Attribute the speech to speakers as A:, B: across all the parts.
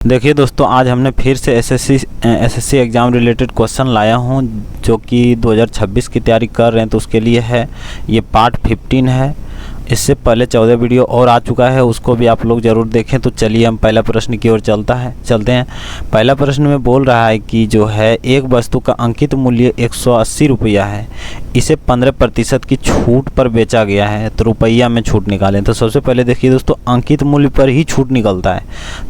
A: देखिए दोस्तों, आज हमने फिर से एसएससी एग्ज़ाम रिलेटेड क्वेश्चन लाया हूं जो कि 2026 की तैयारी कर रहे हैं तो उसके लिए है। ये पार्ट 15 है। इससे पहले 14 वीडियो और आ चुका है, उसको भी आप लोग ज़रूर देखें। तो चलिए हम पहला प्रश्न की ओर चलते हैं। पहला प्रश्न में बोल रहा है कि जो है एक वस्तु का अंकित मूल्य 180 रुपया है, इसे 15% की छूट पर बेचा गया है, तो रुपया में छूट निकालें। तो सबसे पहले देखिए दोस्तों, अंकित मूल्य पर ही छूट निकलता है।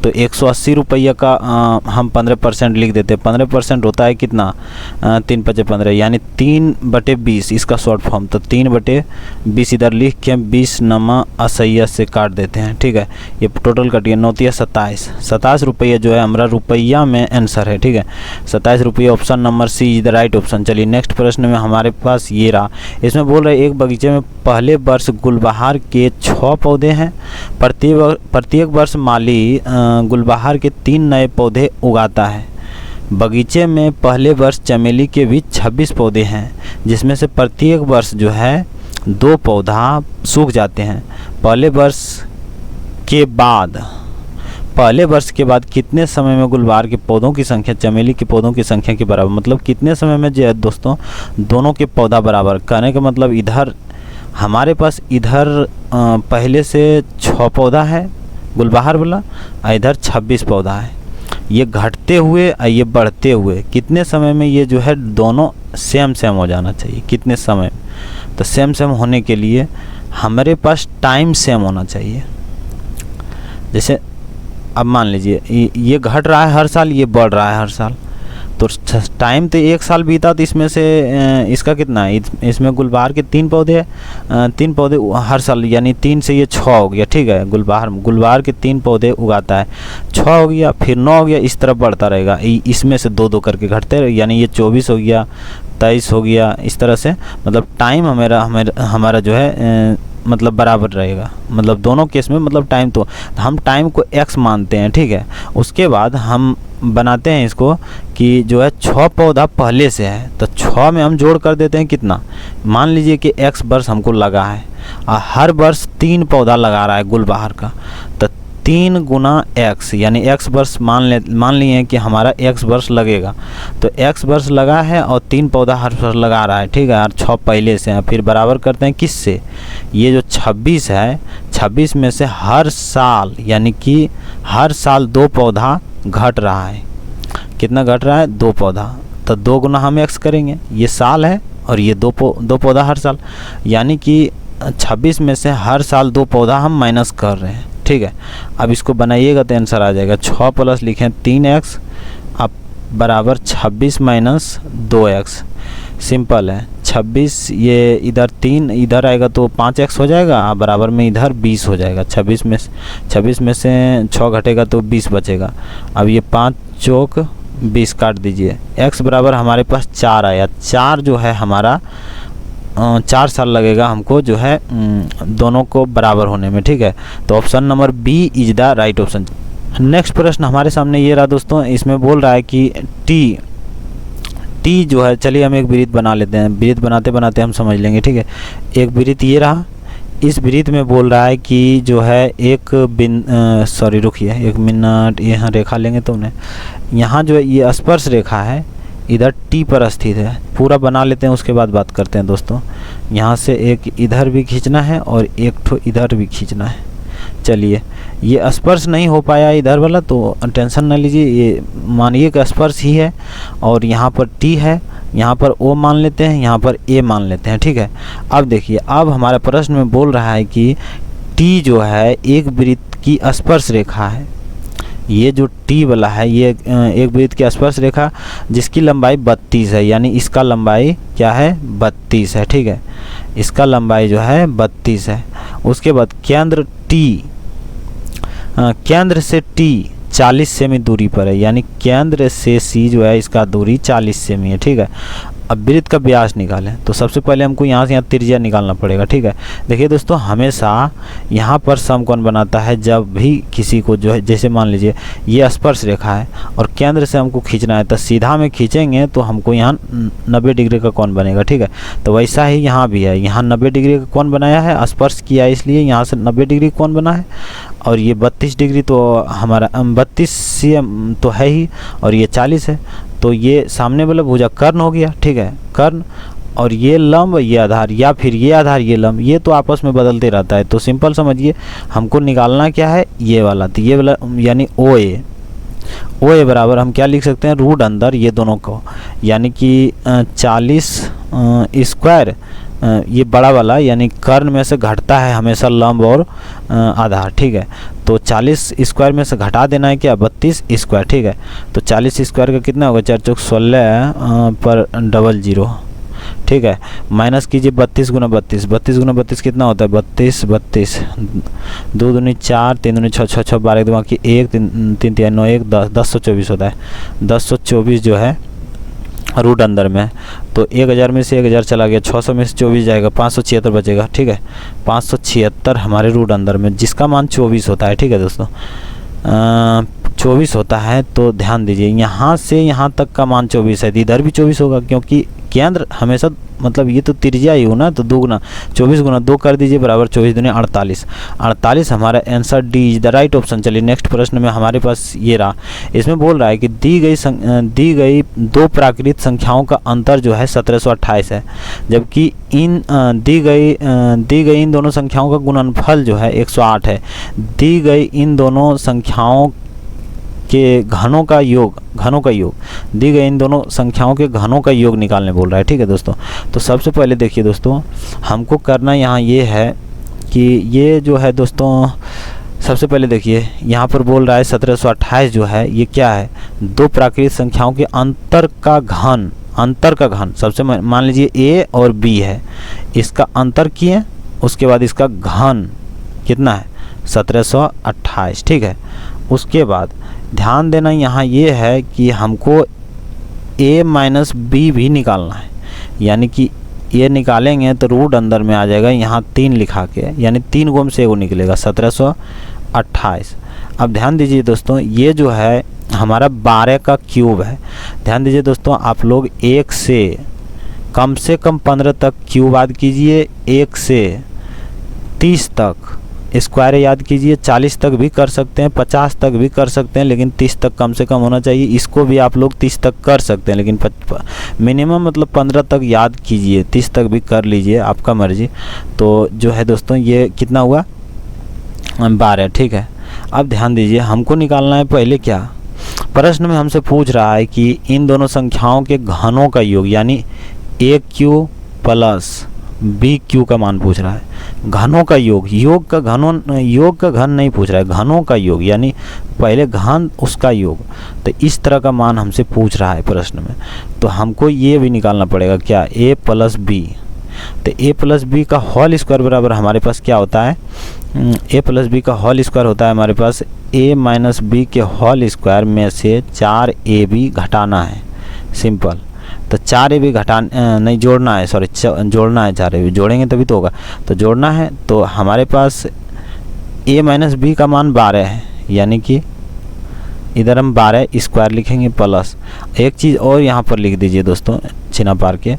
A: तो 180 रुपया का हम 15% लिख देते हैं। 15% होता है कितना, 3×5=15, यानी 3/20 इसका शॉर्ट फॉर्म। तो 3/20 इधर लिख के 20 नमा असैया से काट देते हैं। ठीक है, ये टोटल कटिए 27 रुपये जो है हमारा रुपया में आंसर है। ठीक है, 27 रुपये, option number C is the right option. चलिए नेक्स्ट प्रश्न में हमारे पास ये रहा। इसमें बोल रहे एक बगीचे में पहले वर्ष गुलबहार के 6 पौधे हैं। प्रत्येक वर्ष माली गुलबहार के 3 नए पौधे उगाता है। बगीचे में पहले वर्ष चमेली के भी 26 पौधे हैं, जिसमें से प्रत्येक वर्ष जो है 2 पौधा सूख जाते हैं। पहले वर्ष के बाद कितने समय में गुलबहार के पौधों की संख्या चमेली के पौधों की संख्या के बराबर, मतलब कितने समय में जो है दोस्तों दोनों के पौधा बराबर। कहने का मतलब इधर हमारे पास इधर पहले से 6 पौधा है गुलबहार वाला, इधर 26 पौधा है। ये घटते हुए और ये बढ़ते हुए कितने समय में ये जो है दोनों सेम हो जाना चाहिए। कितने समय, तो सेम होने के लिए हमारे पास टाइम सेम होना चाहिए। जैसे अब मान लीजिए ये घट रहा है हर साल, ये बढ़ रहा है हर साल, तो टाइम तो 1 साल बीता, तो इसमें से इसका कितना है, इसमें गुलबहार के 3 पौधे हैं, 3 पौधे हर साल, यानी 3 से ये 6 हो गया। ठीक है, गुलबहार के 3 पौधे उगाता है, 6 हो गया, फिर 9 हो गया, इस तरफ बढ़ता रहेगा। इसमें से 2-2 करके घटते रहे, यानी ये 24 हो गया, 23 हो गया, इस तरह से। मतलब टाइम हमारा जो है मतलब बराबर रहेगा। मतलब दोनों केस में मतलब टाइम, तो हम टाइम को x मानते हैं। ठीक है, उसके बाद हम बनाते हैं इसको कि जो है 6 पौधा पहले से है, तो 6 में हम जोड़ कर देते हैं कितना। मान लीजिए कि x वर्ष हमको लगा है और हर वर्ष 3 पौधा लगा रहा है गुलबहार का, तो 3 गुना x, यानी x वर्ष मान लिए कि हमारा x वर्ष लगेगा। तो x वर्ष लगा है और 3 पौधा हर वर्ष लगा रहा है। ठीक है, और 6 पहले से हैं, फिर बराबर करते हैं किससे, ये जो 26 है, 26 में से हर साल, यानी कि हर साल 2 पौधा घट रहा है। कितना घट रहा है, 2 पौधा, तो 2 गुना हम x करेंगे, ये साल है और ये 2 पौधा हर साल, यानी कि 26 में से हर साल 2 पौधा हम माइनस कर रहे हैं। ठीक है, अब इसको बनाइएगा तो आंसर आ जाएगा 6 प्लस लिखें 3x अब बराबर 26 माइनस 2x। सिंपल है, 26 ये इधर 3 इधर आएगा तो 5x हो जाएगा, बराबर में इधर 20 हो जाएगा। 26 में से 6 घटेगा तो 20 बचेगा। अब ये 5 चौक 20 काट दीजिए, x बराबर हमारे पास 4 आया। 4 जो है हमारा 4 साल लगेगा हमको जो है दोनों को बराबर होने में। ठीक है, तो option number B is the right option. Next प्रश्न हमारे सामने ये रहा दोस्तों। इसमें बोल रहा है कि टी जो है, चलिए हम एक वृत्त बना लेते हैं। वृत्त बनाते बनाते हम समझ लेंगे। ठीक है, एक वृत्त ये रहा। इस वृत्त में बोल रहा है कि जो है एक रुकिए 1 मिनट, यहाँ रेखा लेंगे तो यहाँ जो है ये स्पर्श रेखा है, इधर टी पर स्थित है। पूरा बना लेते हैं, उसके बाद बात करते हैं दोस्तों। यहाँ से एक इधर भी खींचना है और एक ठो इधर भी खींचना है। चलिए, ये स्पर्श नहीं हो पाया इधर वाला, तो टेंशन ना लीजिए, ये मानिए कि स्पर्श ही है। और यहाँ पर टी है, यहाँ पर ओ मान लेते हैं, यहाँ पर ए मान लेते हैं। ठीक है, अब देखिए, अब हमारे प्रश्न में बोल रहा है कि टी जो है एक वृत्त की स्पर्श रेखा है। ये जो टी वाला है ये एक वृत्त की स्पर्श रेखा जिसकी लंबाई 32 है, यानी इसका लंबाई क्या है, 32 है। ठीक है, इसका लंबाई जो है 32 है। उसके बाद केंद्र से टी 40 सेमी दूरी पर है, यानी केंद्र से सी जो है इसका दूरी 40 सेमी है। ठीक है, अब वृत्त का व्यास निकालें तो सबसे पहले हमको यहाँ से यहाँ त्रिज्या निकालना पड़ेगा। ठीक है, देखिए दोस्तों, हमेशा यहाँ पर समकोण बनाता है जब भी किसी को जो है, जैसे मान लीजिए ये स्पर्श रेखा है और केंद्र से हमको खींचना है, तो सीधा में खींचेंगे तो हमको यहाँ 90 डिग्री का कोण बनेगा। ठीक है, तो वैसा ही यहाँ भी है, यहाँ 90 डिग्री का कोण बनाया है, स्पर्श किया है इसलिए यहाँ से 90 डिग्री कोण बना है। और ये 32 डिग्री तो हमारा 32 cm तो है ही, और ये 40 है, तो ये सामने वाला भुजा कर्ण हो गया। ठीक है, कर्ण, और ये लंब ये आधार, या फिर ये आधार ये लंब, ये तो आपस में बदलते रहता है। तो सिंपल समझिए, हमको निकालना क्या है, ये वाला, तो ये वाला यानी ओ ए बराबर हम क्या लिख सकते हैं, रूट अंदर ये दोनों को, यानी कि 40 स्क्वायर, ये बड़ा वाला यानी कर्ण में से घटता है हमेशा लंब और आधार। ठीक है, तो 40 स्क्वायर में से घटा देना है क्या, 32 स्क्वायर। ठीक है, तो 40 स्क्वायर का कितना होगा, 4 चौक 16 पर 00। ठीक है, माइनस कीजिए 32 गुना 32, 32 गुना 32 कितना होता है, 32 32, 2 दूनी 4, 3 दूनी 6, 6 6 12 2 की 1, 3 3 3 9 1 10, 1024 होता है। 1024 जो है रूट अंदर में, तो 1000 में से 1000 चला गया, 600 में से 24 जाएगा, 576 बचेगा। ठीक है, 576 हमारे रूट अंदर में, जिसका मान 24 होता है। ठीक है दोस्तों, 24 होता है, तो ध्यान दीजिए यहाँ से यहाँ तक का मान 24 है, इधर भी 24 होगा, क्योंकि केंद्र हमेशा मतलब ये तो त्रिज्या ही हो ना, तो 2 गुना 24 गुना 2 कर दीजिए बराबर 24 दूनी 48। 48 हमारा answer D is the right option. चलिए नेक्स्ट प्रश्न में हमारे पास ये रहा, इसमें बोल रहा है कि दी गई दो प्राकृत संख्याओं का अंतर जो है 1728 है, जबकि दी गई इन दोनों संख्याओं का गुणनफल जो है 108 है। दी गई इन दोनों संख्याओं के घनों का योग दी गई इन दोनों संख्याओं के घनों का योग निकालने बोल रहा है। ठीक है दोस्तों, तो सबसे पहले देखिए दोस्तों, हमको करना यहाँ ये है कि ये जो है दोस्तों, सबसे पहले देखिए यहाँ पर बोल रहा है 1728 जो है ये क्या है, दो प्राकृत संख्याओं के अंतर का घन सबसे मान लीजिए ए और बी है, इसका अंतर किए, उसके बाद इसका घन कितना है 1728। ठीक है, उसके बाद ध्यान देना यहाँ ये है कि हमको a माइनस बी भी निकालना है, यानी कि ये निकालेंगे तो रूट अंदर में आ जाएगा, यहाँ 3 लिखा के, यानी 3 गुम से वो निकलेगा 1728। अब ध्यान दीजिए दोस्तों, ये जो है हमारा 12 का क्यूब है। ध्यान दीजिए दोस्तों, आप लोग 1 से कम 15 तक क्यूब याद कीजिए, 1 से 30 तक स्क्वायर याद कीजिए, 40 तक भी कर सकते हैं, 50 तक भी कर सकते हैं, लेकिन 30 तक कम से कम होना चाहिए। इसको भी आप लोग 30 तक कर सकते हैं, लेकिन मिनिमम मतलब 15 तक याद कीजिए, 30 तक भी कर लीजिए, आपका मर्जी। तो जो है दोस्तों ये कितना हुआ 12। ठीक है, अब ध्यान दीजिए, हमको निकालना है पहले क्या, प्रश्न में हमसे पूछ रहा है कि इन दोनों संख्याओं के घनों का योग, यानी ए क्यू प्लस बी क्यू का मान पूछ रहा है। घनों का योग का घन नहीं पूछ रहा है, घनों का योग, यानी पहले घन उसका योग। तो इस तरह का मान हमसे पूछ रहा है प्रश्न में, तो हमको ये भी निकालना पड़ेगा क्या, ए प्लस बी। तो ए प्लस बी का होल स्क्वायर बराबर हमारे पास क्या होता है, ए प्लस बी का होल स्क्वायर होता है हमारे पास ए माइनस बी के होल स्क्वायर में से 4 AB घटाना है, सिंपल। तो 4 AB नहीं जोड़ना है, सॉरी जोड़ना है, 4 AB जोड़ेंगे तभी तो होगा, तो जोड़ना है। तो हमारे पास a माइनस बी का मान 12 है, यानी कि इधर हम 12 स्क्वायर लिखेंगे प्लस एक चीज़ और यहाँ पर लिख दीजिए दोस्तों, चिन्ह पार के,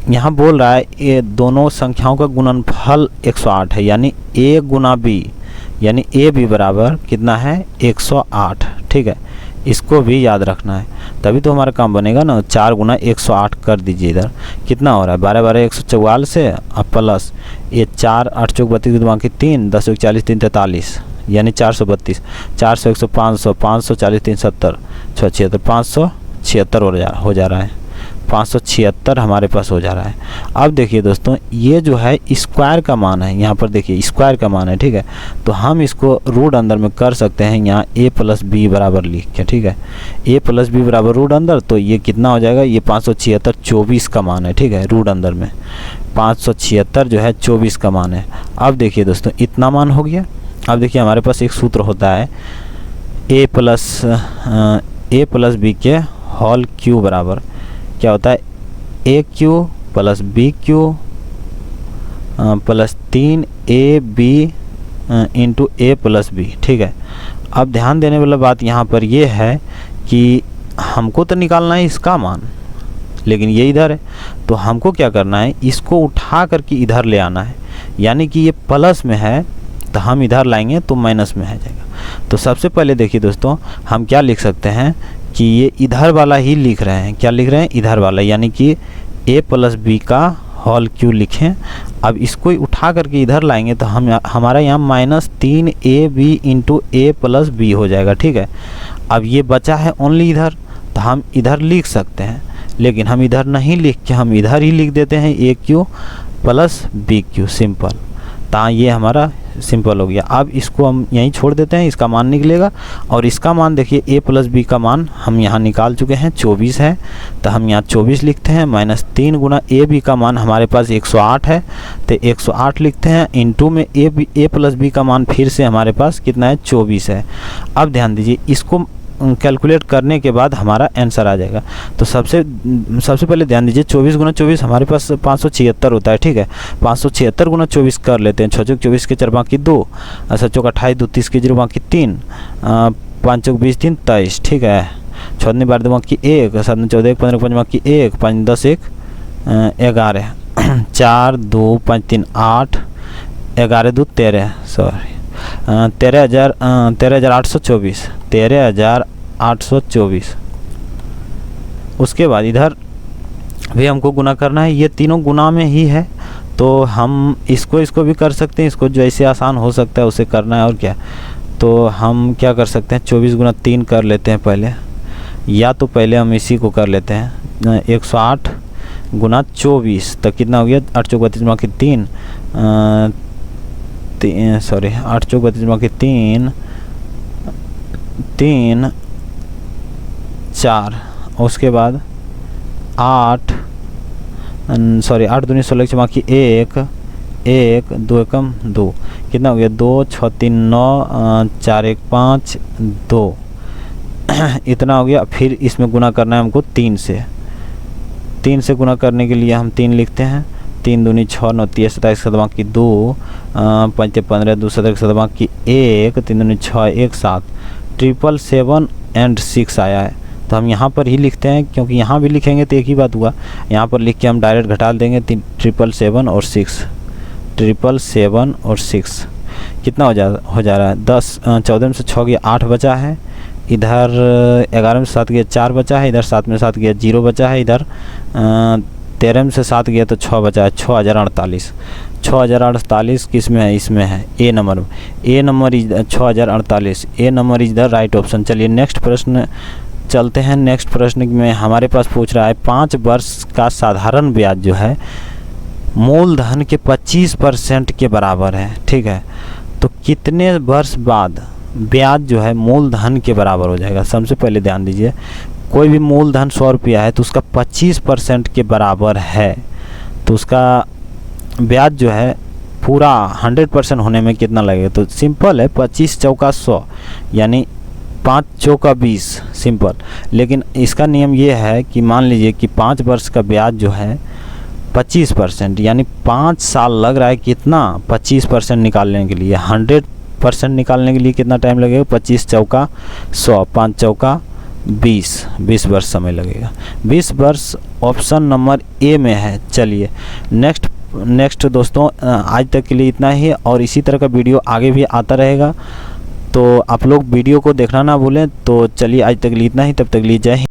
A: यहाँ बोल रहा है ये दोनों संख्याओं का गुणनफल 108 है, यानी a गुना b, यानी ए बी बराबर कितना है 108। ठीक है, इसको भी याद रखना है, तभी तो हमारा काम बनेगा ना। 4 गुना 108 कर दीजिए, इधर कितना हो रहा है 12 12 144 से, अब प्लस ये 4 8 चौक 32 दिमाग की 3 10 40 3 43, यानी 432, 400 100 500 540 3 70 6 76 576 हो जा रहा है, 576 हमारे पास हो जा रहा है। अब देखिए दोस्तों, ये जो है स्क्वायर का मान है, यहाँ पर देखिए स्क्वायर का मान है। ठीक है, तो हम इसको रूट अंदर में कर सकते हैं, यहाँ a प्लस बी बराबर लिख के। ठीक है, a प्लस बी बराबर रूट अंदर, तो ये कितना हो जाएगा, ये 576 24 का मान है। ठीक है, रूट अंदर में 576 जो है 24 का मान है। अब देखिए दोस्तों, इतना मान हो गया। अब देखिए हमारे पास एक सूत्र होता है a प्लस बी के होल क्यू बराबर क्या होता है, a cube plus b cube plus 3ab into a plus b. ठीक है, अब ध्यान देने वाला बात यहाँ पर ये है कि हमको तो निकालना है इसका मान, लेकिन ये इधर है, तो हमको क्या करना है, इसको उठा करके इधर ले आना है। यानी कि ये प्लस में है तो हम इधर लाएंगे तो माइनस में आ जाएगा। तो सबसे पहले देखिए दोस्तों, हम क्या लिख सकते हैं कि ये इधर वाला ही लिख रहे हैं। क्या लिख रहे हैं, इधर वाला, यानी कि a प्लस बी का होल क्यू लिखें। अब इसको उठा करके इधर लाएंगे तो हमारा यहाँ -3ab into a plus B हो जाएगा। ठीक है, अब ये बचा है ओनली इधर, तो हम इधर लिख सकते हैं, लेकिन हम इधर नहीं लिख के हम इधर ही लिख देते हैं a cube plus b cube, simple. तो ये हमारा सिंपल हो गया। अब इसको हम यहीं छोड़ देते हैं, इसका मान निकलेगा। और इसका मान देखिए a प्लस बी का मान हम यहाँ निकाल चुके हैं, 24 है, तो हम यहाँ 24 लिखते हैं। -3 गुना ए बी का मान हमारे पास 108 है, तो 108 लिखते हैं। इंटू में a प्लस बी का मान फिर से हमारे पास कितना है, 24 है। अब ध्यान दीजिए, इसको कैलकुलेट करने के बाद हमारा आंसर आ जाएगा। तो सबसे पहले ध्यान दीजिए, 24 गुना 24 हमारे पास 576 होता है। ठीक है, 576 गुना 24 कर लेते हैं। 6 चौक 24 के 4 बाकी 2, 7 चौक 28, 2 30 के 0 बाकी 3, 5 चौक 20 3 23। ठीक है, 6 दूनी 12 बाकी 1, 7 दूनी 14 1 15 5 बाकी 1, 5 10 1 11, 4 2 5 3 8, 11 2 13, सॉरी 13,824। उसके बाद इधर भी हमको गुना करना है, ये तीनों गुना में ही है, तो हम इसको भी कर सकते हैं, इसको जैसे आसान हो सकता है उसे करना है। और क्या, तो हम क्या कर सकते हैं, 24 गुना 3 कर लेते हैं पहले, या तो पहले हम इसी को कर लेते हैं। 108 गुना 24 तक कितना हो गया, 8 चौक 32 बाकी 3, 8 चौक 32 बाकी 3 3 4। उसके बाद 8 दूनी 16 बाकी 1 1 2 एकम 2, कितना हो गया, 2 6 3 9 4 1 5 2 इतना हो गया। फिर इसमें गुना करना है हमको 3 से गुना करने के लिए हम 3 लिखते हैं। 3 दूनी 6 9 30 27 7 बाकी 2, 5 15 2 7 7 बाकी 1, 3 दूनी 6 1 7, 777 एंड 6 आया है। तो हम यहाँ पर ही लिखते हैं, क्योंकि यहाँ भी लिखेंगे तो एक ही बात हुआ। यहाँ पर लिख के हम डायरेक्ट घटा देंगे 777 और 6, 777 और 6 कितना हो जा रहा है, 10 14 में से 6 गया 8 बचा है, इधर 11 में से 7 गया 4 बचा है, इधर 7 में से 7 गया 0 बचा है, इधर 13 में से 7 गया तो 6 बचा है, 6048। 6048 किस में है, इसमें है ए नंबर में। A number is 6048, a number is the right option. चलिए नेक्स्ट प्रश्न चलते हैं। नेक्स्ट प्रश्न में हमारे पास पूछ रहा है 5 वर्ष का साधारण ब्याज जो है मूलधन के 25% के बराबर है। ठीक है, तो कितने वर्ष बाद ब्याज जो है मूलधन के बराबर हो जाएगा। सबसे पहले ध्यान दीजिए, कोई भी मूलधन 100 रुपया है तो उसका 25% के बराबर है, तो उसका ब्याज जो है पूरा 100% होने में कितना लगेगा। तो सिंपल है, 25 चौका 100 यानी 5 चौका 20, सिंपल। लेकिन इसका नियम ये है कि मान लीजिए कि 5 वर्ष का ब्याज जो है 25% यानी 5 साल लग रहा है, कितना 25% निकालने के लिए। 100% निकालने के लिए कितना टाइम लगेगा, 25 चौका 100, 5 चौका 20 वर्ष समय लगेगा। 20 वर्ष ऑप्शन नंबर ए में है। चलिए नेक्स्ट दोस्तों, आज तक के लिए इतना ही, और इसी तरह का वीडियो आगे भी आता रहेगा, तो आप लोग वीडियो को देखना ना भूलें। तो चलिए आज तक के लिए इतना ही, तब तक के लिए जय हिंद।